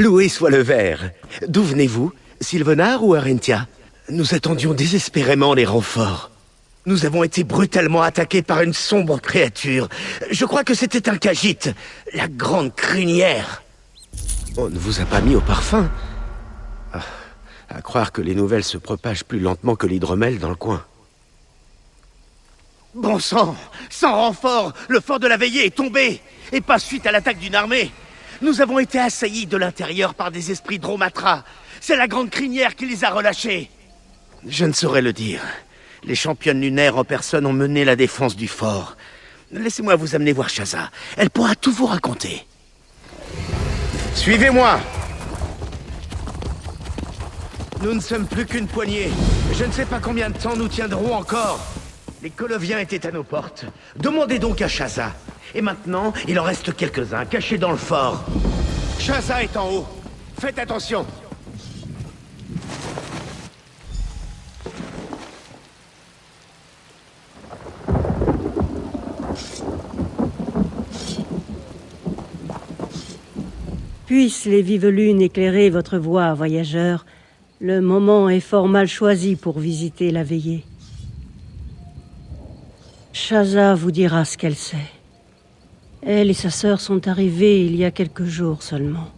Loué soit le vert. D'où venez-vous? Sylvenar ou Arentia? Nous attendions désespérément les renforts. Nous avons été brutalement attaqués par une sombre créature. Je crois que c'était un Khajiit, la grande crinière. On ne vous a pas mis au parfum? Ah, à croire que les nouvelles se propagent plus lentement que l'hydromel dans le coin. Bon sang! Sans renfort, le fort de la veillée est tombé! Et pas suite à l'attaque d'une armée! Nous avons été assaillis de l'intérieur par des esprits Dromatra. C'est la grande crinière qui les a relâchés. Je ne saurais le dire. Les championnes lunaires en personne ont mené la défense du fort. Laissez-moi vous amener voir Shaza. Elle pourra tout vous raconter. Suivez-moi! Nous ne sommes plus qu'une poignée. Je ne sais pas combien de temps nous tiendrons encore. Les Coloviens étaient à nos portes. Demandez donc à Shaza. Et maintenant, il en reste quelques-uns cachés dans le fort. Shaza est en haut. Faites attention. Puissent les vives lunes éclairer votre voie, voyageurs. Le moment est fort mal choisi pour visiter la veillée. Shaza vous dira ce qu'elle sait. Elle et sa sœur sont arrivées il y a quelques jours seulement.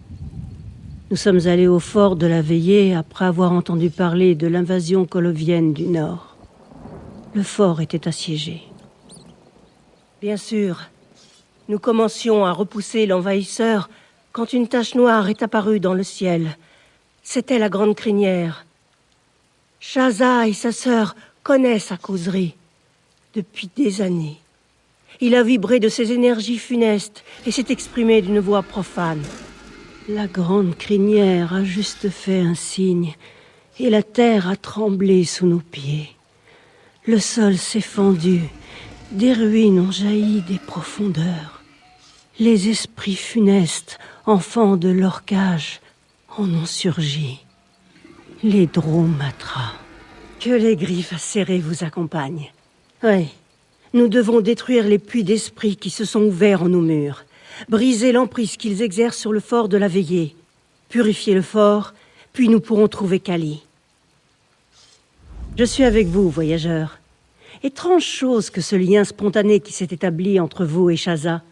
Nous sommes allés au fort de la veillée après avoir entendu parler de l'invasion colovienne du Nord. Le fort était assiégé. Bien sûr, nous commencions à repousser l'envahisseur quand une tache noire est apparue dans le ciel. C'était la grande crinière. Shaza et sa sœur connaissent sa causerie depuis des années. Il a vibré de ses énergies funestes et s'est exprimé d'une voix profane. La grande crinière a juste fait un signe et la terre a tremblé sous nos pieds. Le sol s'est fendu, des ruines ont jailli des profondeurs. Les esprits funestes, enfants de leur cage, en ont surgi. Les Dromatra. Que les griffes acérées vous accompagnent. Oui, nous devons détruire les puits d'esprit qui se sont ouverts en nos murs, briser l'emprise qu'ils exercent sur le fort de la veillée, purifier le fort, puis nous pourrons trouver Kali. Je suis avec vous, voyageurs. Étrange chose que ce lien spontané qui s'est établi entre vous et Shaza.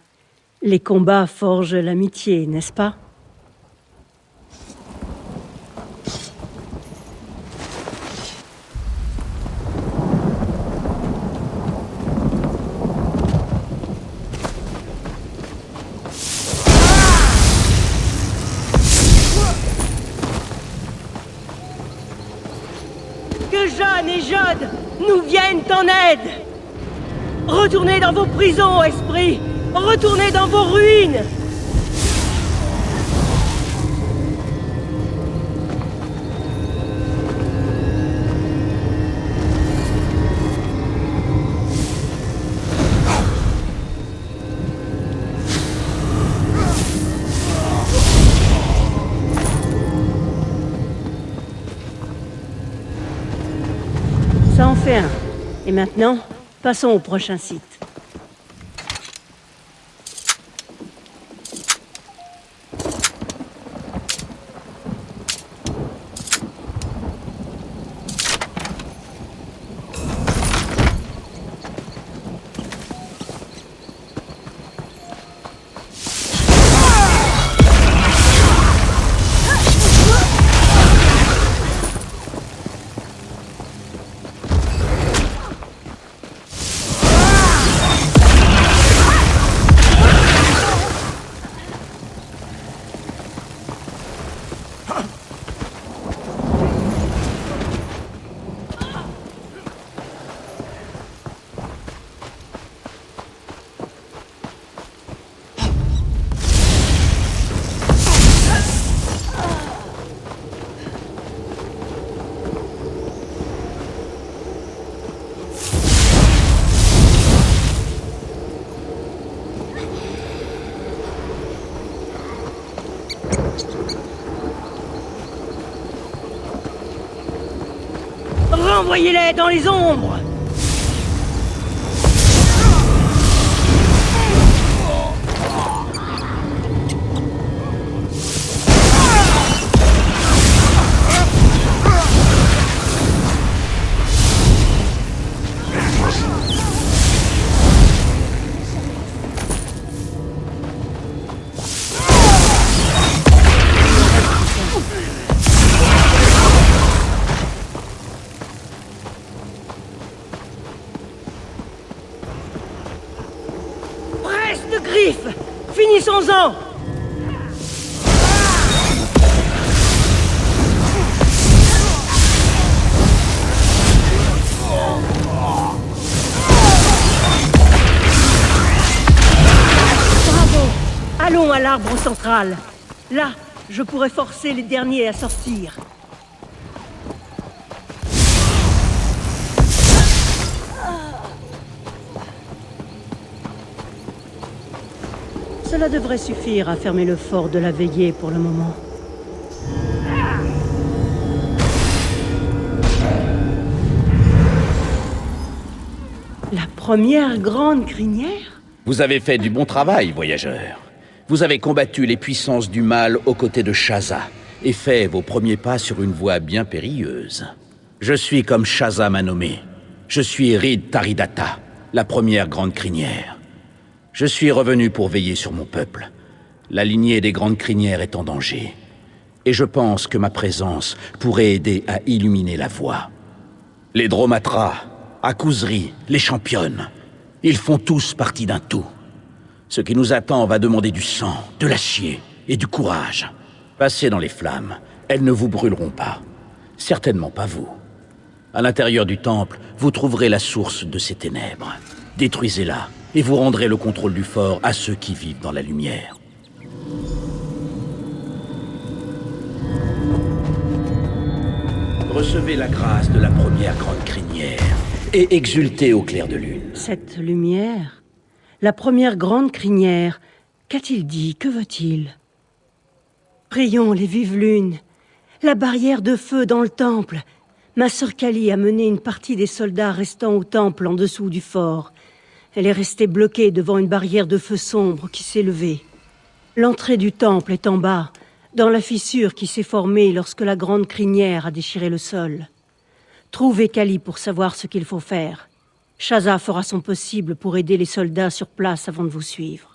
Les combats forgent l'amitié, n'est-ce pas? Que Jeanne et Jode nous viennent en aide! Retournez dans vos prisons, esprits! Retournez dans vos ruines! Ça en fait un. Et maintenant, passons au prochain site. Renvoyez-les dans les ombres! Peste griffe! Finissons-en! Bravo! Allons à l'arbre central. Là, je pourrais forcer les derniers à sortir. Cela devrait suffire à fermer le fort de la veillée pour le moment. La première grande crinière? Vous avez fait du bon travail, voyageur. Vous avez combattu les puissances du mal aux côtés de Shaza et fait vos premiers pas sur une voie bien périlleuse. Je suis comme Shaza m'a nommé. Je suis Rid Taridata, la première grande crinière. Je suis revenu pour veiller sur mon peuple. La lignée des grandes crinières est en danger. Et je pense que ma présence pourrait aider à illuminer la voie. Les Dromatras, Akuzri, les championnes, ils font tous partie d'un tout. Ce qui nous attend va demander du sang, de l'acier et du courage. Passez dans les flammes, elles ne vous brûleront pas. Certainement pas vous. À l'intérieur du temple, vous trouverez la source de ces ténèbres. Détruisez-la, et vous rendrez le contrôle du fort à ceux qui vivent dans la lumière. Recevez la grâce de la première grande crinière, et exultez au clair de lune. Cette lumière? La première grande crinière? Qu'a-t-il dit? Que veut-il? Prions les vives lunes. La barrière de feu dans le temple. Ma sœur Kali a mené une partie des soldats restant au temple en dessous du fort. Elle est restée bloquée devant une barrière de feu sombre qui s'est levée. L'entrée du temple est en bas, dans la fissure qui s'est formée lorsque la grande crinière a déchiré le sol. Trouvez Kali pour savoir ce qu'il faut faire. Shaza fera son possible pour aider les soldats sur place avant de vous suivre.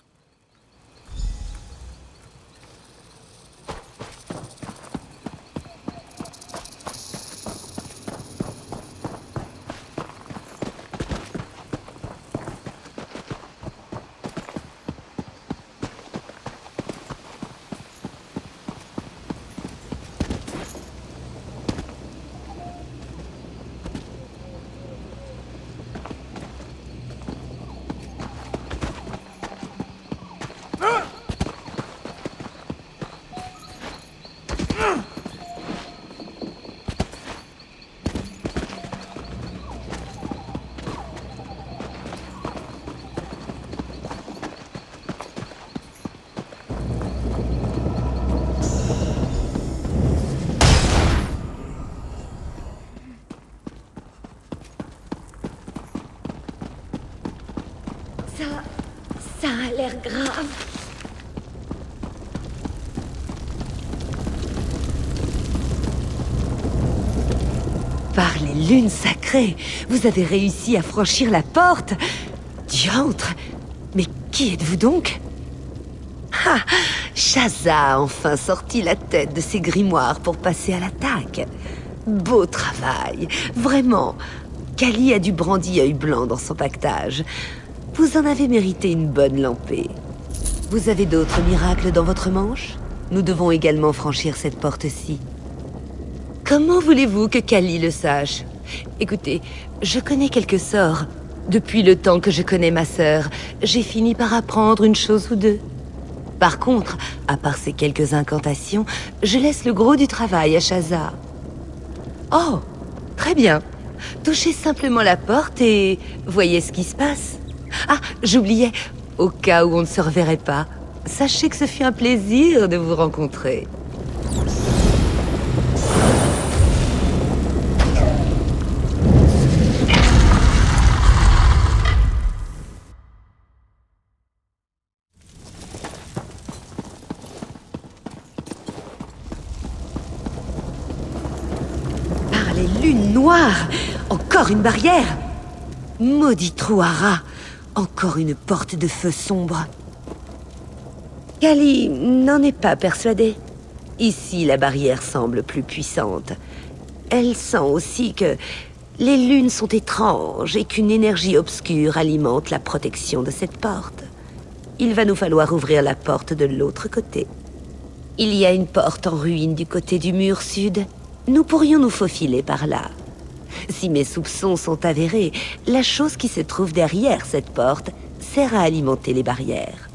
Ça a l'air grave. Par les lunes sacrées, vous avez réussi à franchir la porte. Diantre! Mais qui êtes-vous donc? Ah! Shaza a enfin sorti la tête de ses grimoires pour passer à l'attaque. Beau travail, vraiment. Kali a du brandi-œil blanc dans son pactage. Vous en avez mérité une bonne lampée. Vous avez d'autres miracles dans votre manche? Nous devons également franchir cette porte-ci. Comment voulez-vous que Kali le sache? Écoutez, je connais quelques sorts. Depuis le temps que je connais ma sœur, j'ai fini par apprendre une chose ou deux. Par contre, à part ces quelques incantations, je laisse le gros du travail à Shaza. Oh, très bien. Touchez simplement la porte et voyez ce qui se passe. Ah, j'oubliais, au cas où on ne se reverrait pas, sachez que ce fut un plaisir de vous rencontrer. Par les lunes noires, encore une barrière. Maudit Trouara. Encore une porte de feu sombre. Kali n'en est pas persuadée. Ici, la barrière semble plus puissante. Elle sent aussi que les lunes sont étranges et qu'une énergie obscure alimente la protection de cette porte. il va nous falloir ouvrir la porte de l'autre côté. Il y a une porte en ruine du côté du mur sud. Nous pourrions nous faufiler par là. Si mes soupçons sont avérés, la chose qui se trouve derrière cette porte sert à alimenter les barrières.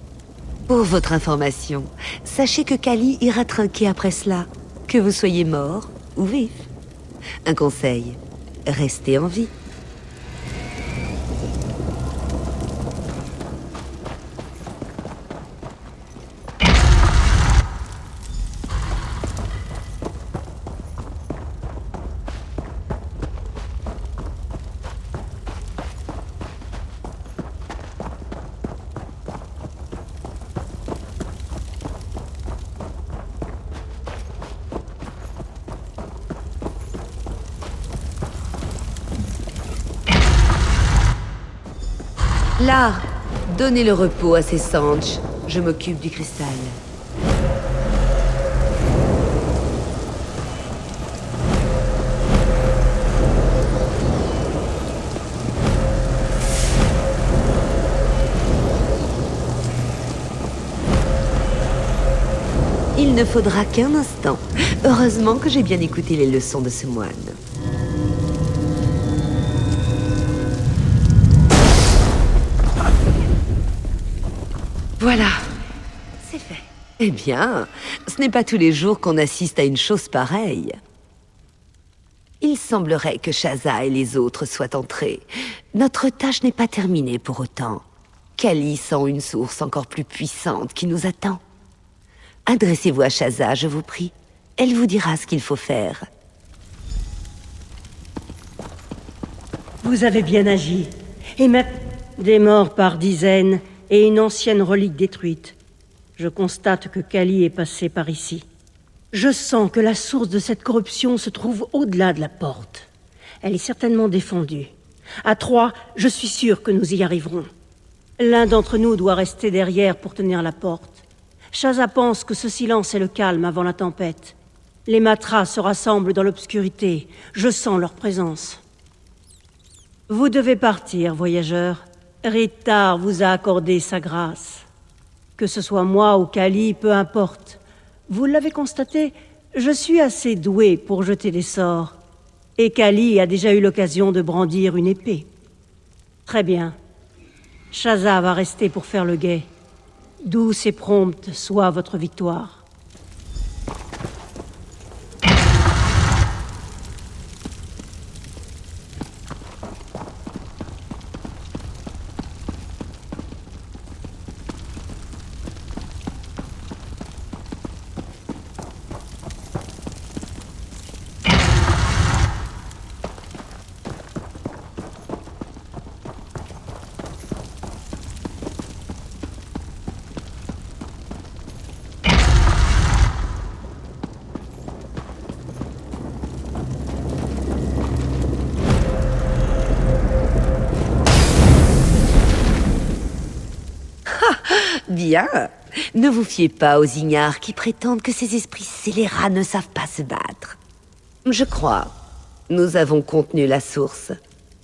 Pour votre information, sachez que Kali ira trinquer après cela, que vous soyez mort ou vif. Un conseil, restez en vie. Là, donnez le repos à ces Sanch. Je m'occupe du cristal. Il ne faudra qu'un instant. Heureusement que j'ai bien écouté les leçons de ce moine. Voilà, c'est fait. Eh bien, ce n'est pas tous les jours qu'on assiste à une chose pareille. Il semblerait que Shaza et les autres soient entrés. Notre tâche n'est pas terminée pour autant. Kali sent une source encore plus puissante qui nous attend. Adressez-vous à Shaza, je vous prie. Elle vous dira ce qu'il faut faire. Vous avez bien agi. Et maintenant, des morts par dizaines et une ancienne relique détruite. Je constate que Kali est passé par ici. Je sens que la source de cette corruption se trouve au-delà de la porte. Elle est certainement défendue. À 3, je suis sûr que nous y arriverons. L'un d'entre nous doit rester derrière pour tenir la porte. Shaza pense que ce silence est le calme avant la tempête. Les matras se rassemblent dans l'obscurité. Je sens leur présence. Vous devez partir, voyageurs. Ritar vous a accordé sa grâce. Que ce soit moi ou Kali, peu importe. Vous l'avez constaté, je suis assez doué pour jeter des sorts. Et Kali a déjà eu l'occasion de brandir une épée. Très bien. Shaza va rester pour faire le guet. Douce et prompte soit votre victoire. Bien. Ne vous fiez pas aux ignares qui prétendent que ces esprits scélérats ne savent pas se battre. Je crois. Nous avons contenu la source.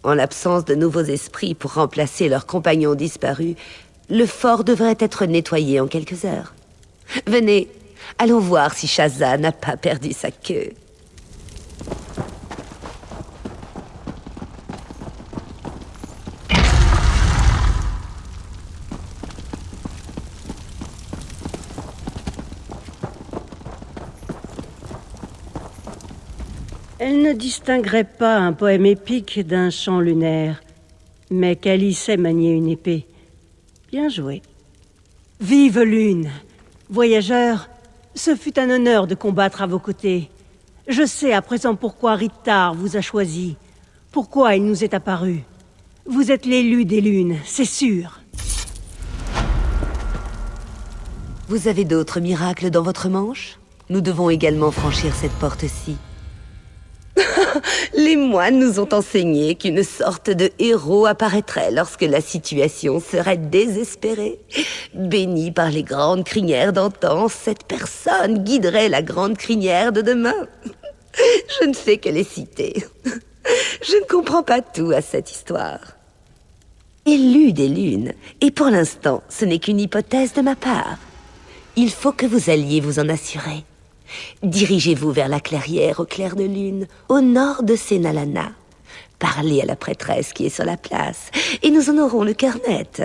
En l'absence de nouveaux esprits pour remplacer leurs compagnons disparus, le fort devrait être nettoyé en quelques heures. Venez, allons voir si Shaza n'a pas perdu sa queue. Elle ne distinguerait pas un poème épique d'un chant lunaire. Mais Kali sait manier une épée. Bien joué. Vive Lune! Voyageurs, ce fut un honneur de combattre à vos côtés. Je sais à présent pourquoi Ritar vous a choisi. Pourquoi il nous est apparu. Vous êtes l'élu des lunes, c'est sûr. Vous avez d'autres miracles dans votre manche? Nous devons également franchir cette porte-ci. Les moines nous ont enseigné qu'une sorte de héros apparaîtrait lorsque la situation serait désespérée. Béni par les grandes crinières d'antan, cette personne guiderait la grande crinière de demain. Je ne fais que les citer. Je ne comprends pas tout à cette histoire. élu des lunes. Et pour l'instant, ce n'est qu'une hypothèse de ma part. Il faut que vous alliez vous en assurer. Dirigez-vous vers la clairière au clair de lune, au nord de Senalana. Parlez à la prêtresse qui est sur la place, et nous en aurons le cœur net.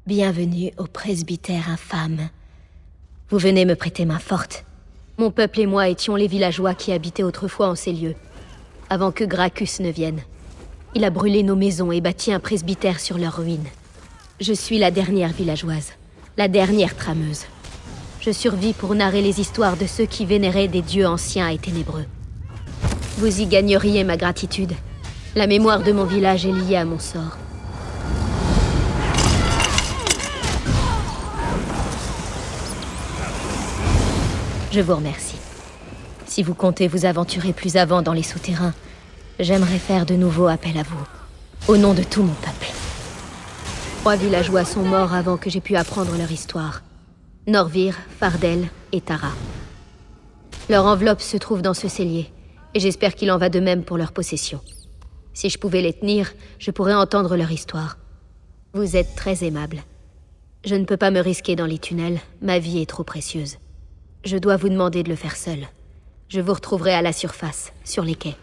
Bienvenue au presbytère infâme. Vous venez me prêter main forte. Mon peuple et moi étions les villageois qui habitaient autrefois en ces lieux, avant que Gracchus ne vienne. Il a brûlé nos maisons et bâti un presbytère sur leurs ruines. Je suis la dernière villageoise, la dernière trameuse. Je survis pour narrer les histoires de ceux qui vénéraient des dieux anciens et ténébreux. Vous y gagneriez ma gratitude. La mémoire de mon village est liée à mon sort. Je vous remercie. Si vous comptez vous aventurer plus avant dans les souterrains, j'aimerais faire de nouveau appel à vous, au nom de tout mon peuple. 3 villageois sont morts avant que j'aie pu apprendre leur histoire. Norvir, Fardel et Tara. Leur enveloppe se trouve dans ce cellier, et j'espère qu'il en va de même pour leur possession. Si je pouvais les tenir, je pourrais entendre leur histoire. Vous êtes très aimable. Je ne peux pas me risquer dans les tunnels, ma vie est trop précieuse. Je dois vous demander de le faire seul. Je vous retrouverai à la surface, sur les quais.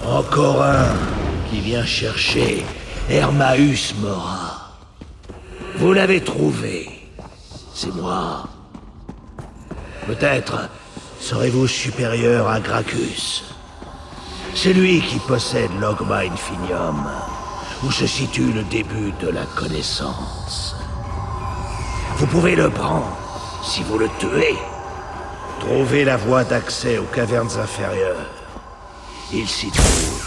Encore un qui vient chercher Hermaeus Mora. Vous l'avez trouvé. C'est moi. Peut-être serez-vous supérieur à Gracchus. C'est lui qui possède l'Ogma Infinium, où se situe le début de la connaissance. Vous pouvez le prendre si vous le tuez. Trouvez la voie d'accès aux cavernes inférieures. Il s'y trouve.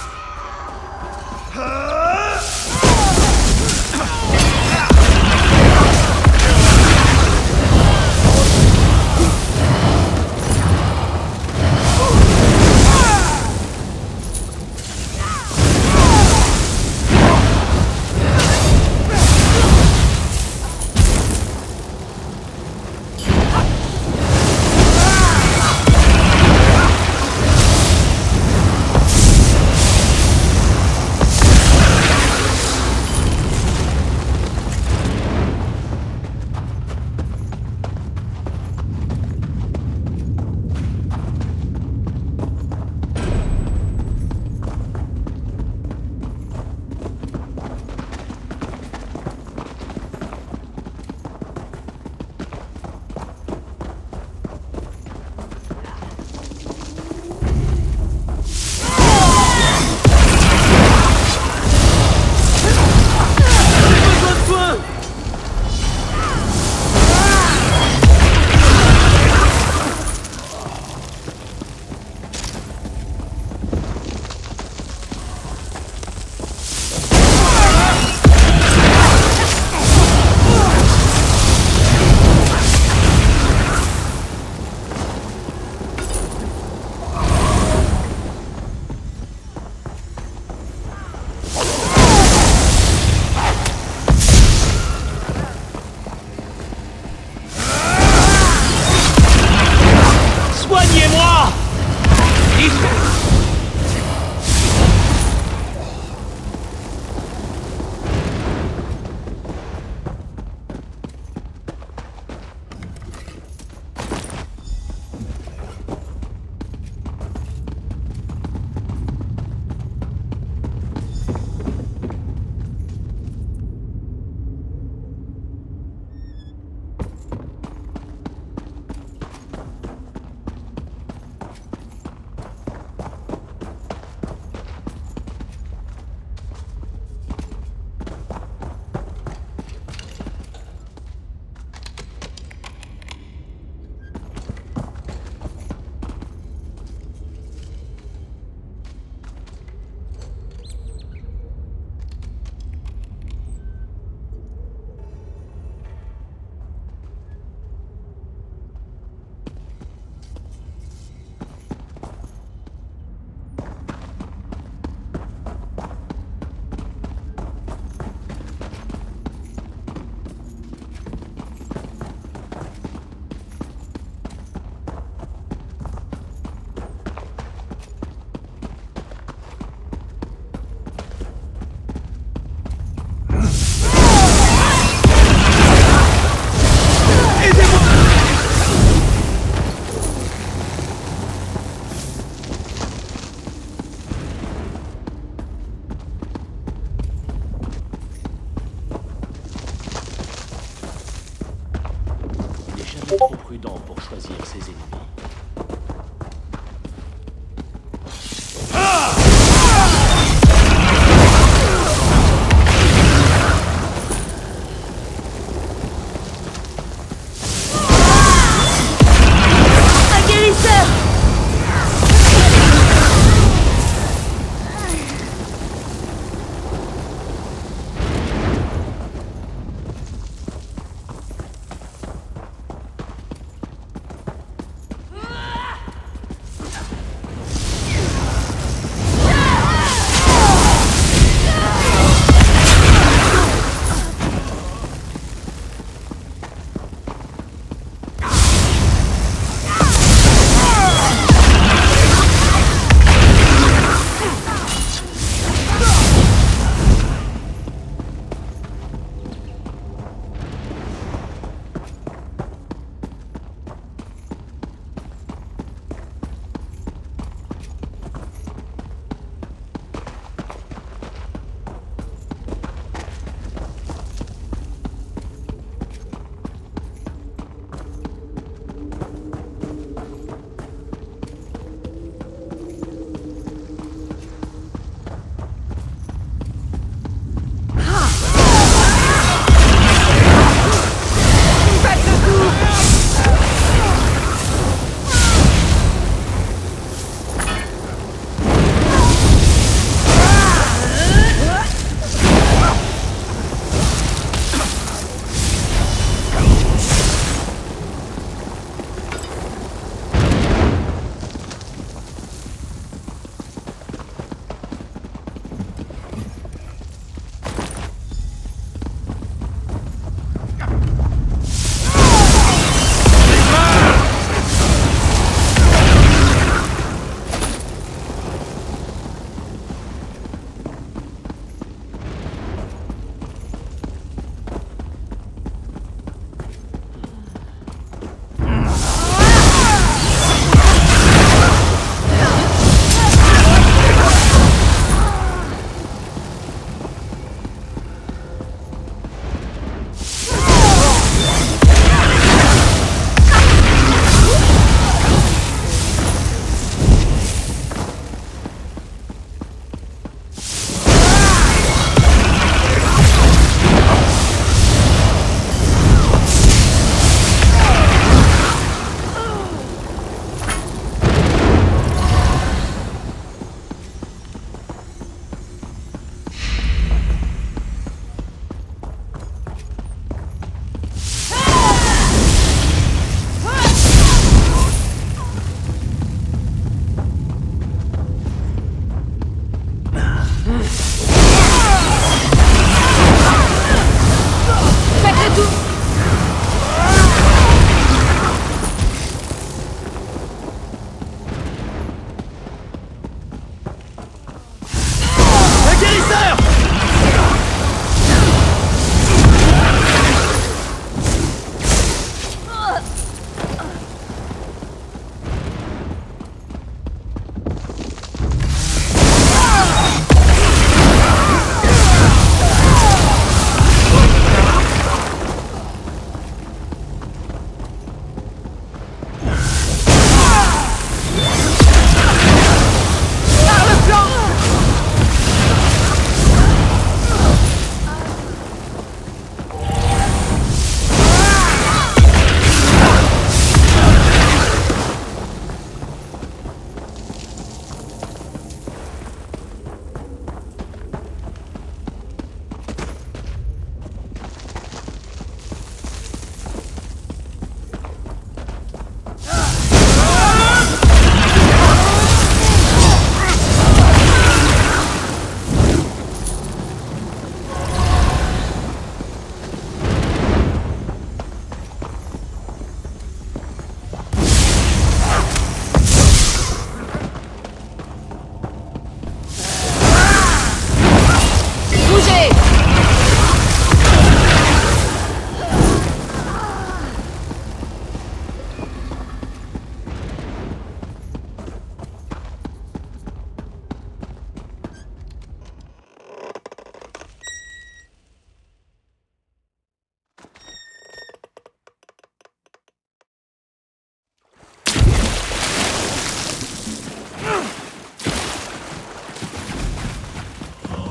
Il est trop prudent pour choisir ses ennemis. Un guérisseur!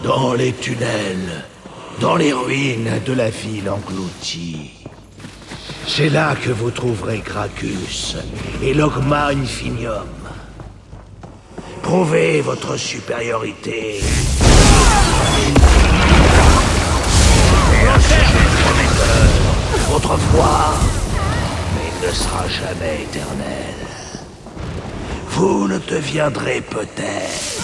Dans les tunnels, dans les ruines de la ville engloutie. C'est là que vous trouverez Gracchus et l'Ogma Infinium. Prouvez votre supériorité. Et affichez prometteur. Votre foi, mais il ne sera jamais éternel. Vous le deviendrez peut-être.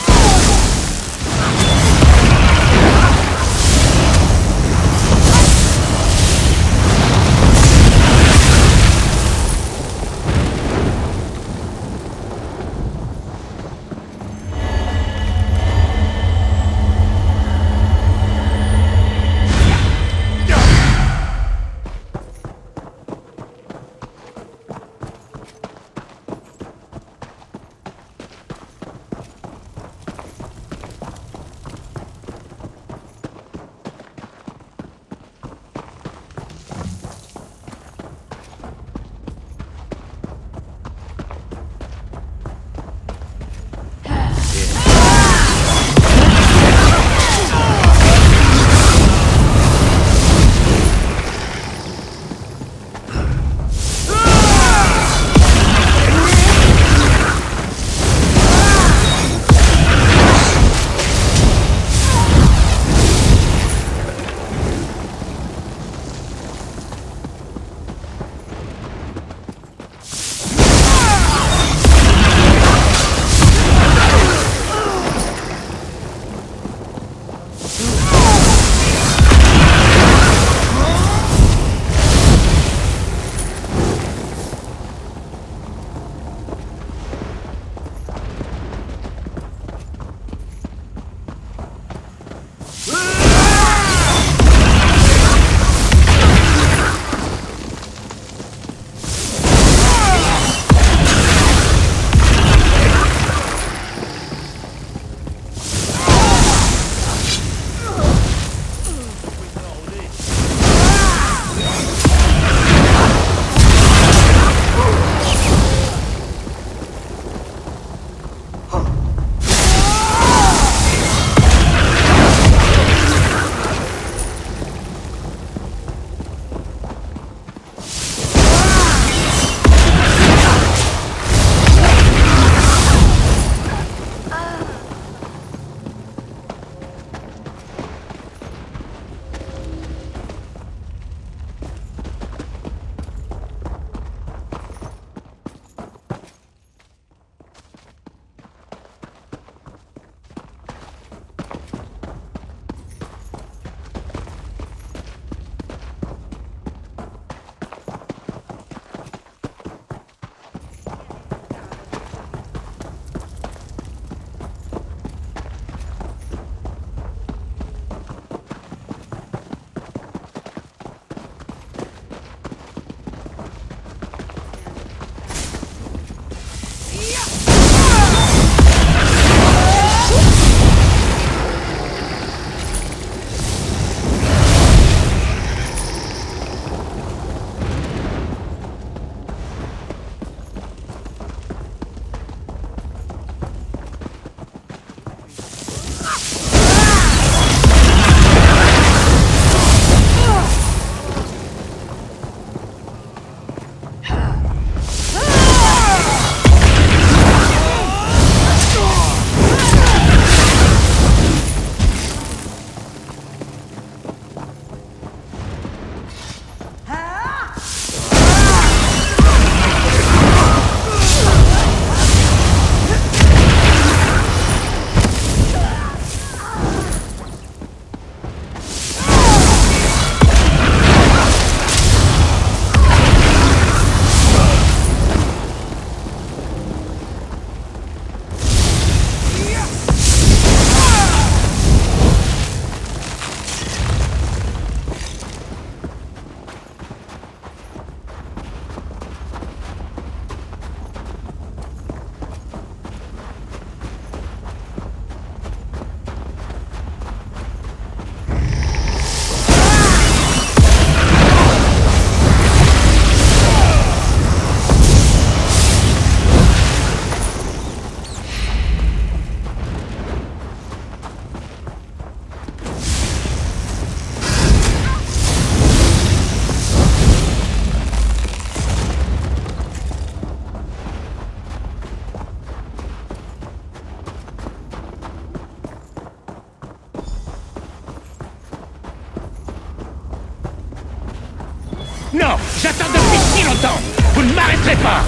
temps! Vous ne m'arrêterez pas!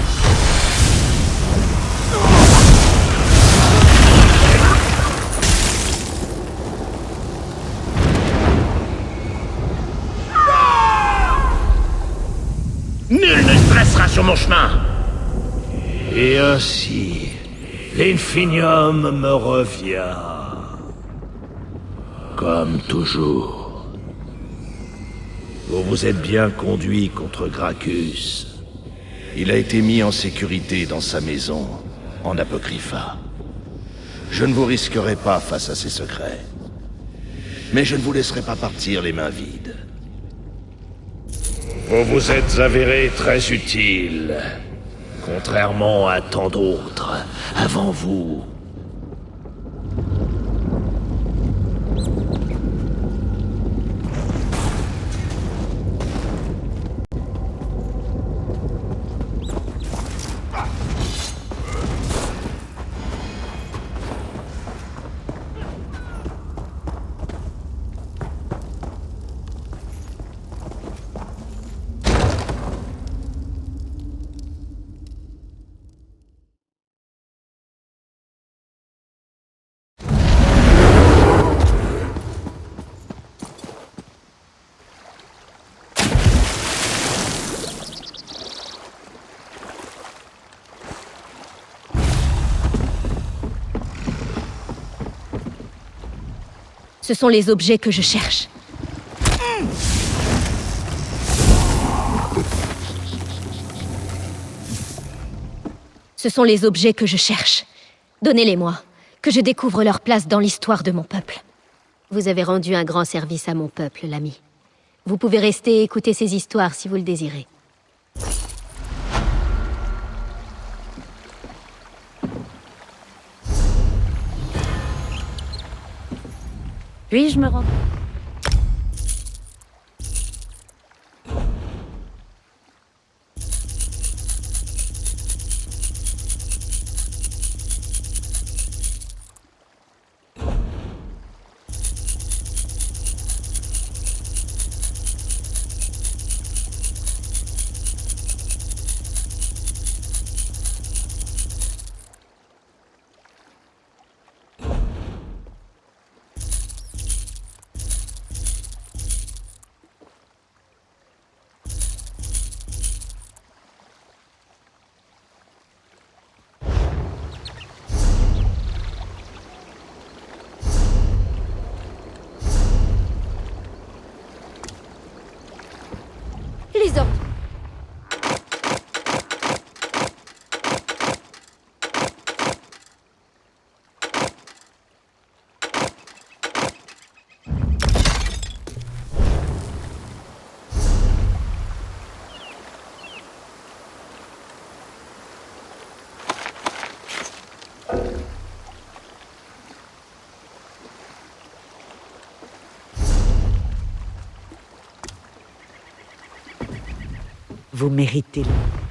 Nul ne se dressera sur mon chemin! Et ainsi, l'Infinium me revient. Comme toujours. Vous vous êtes bien conduit contre Gracchus. Il a été mis en sécurité dans sa maison, en Apocrypha. Je ne vous risquerai pas face à ses secrets. Mais je ne vous laisserai pas partir les mains vides. Vous vous êtes avéré très utile. Contrairement à tant d'autres avant vous. Ce sont les objets que je cherche. Ce sont les objets que je cherche. Donnez-les-moi, que je découvre leur place dans l'histoire de mon peuple. Vous avez rendu un grand service à mon peuple, l'ami. Vous pouvez rester et écouter ces histoires si vous le désirez. Puis-je me rendre? Les ordres. Vous méritez-le.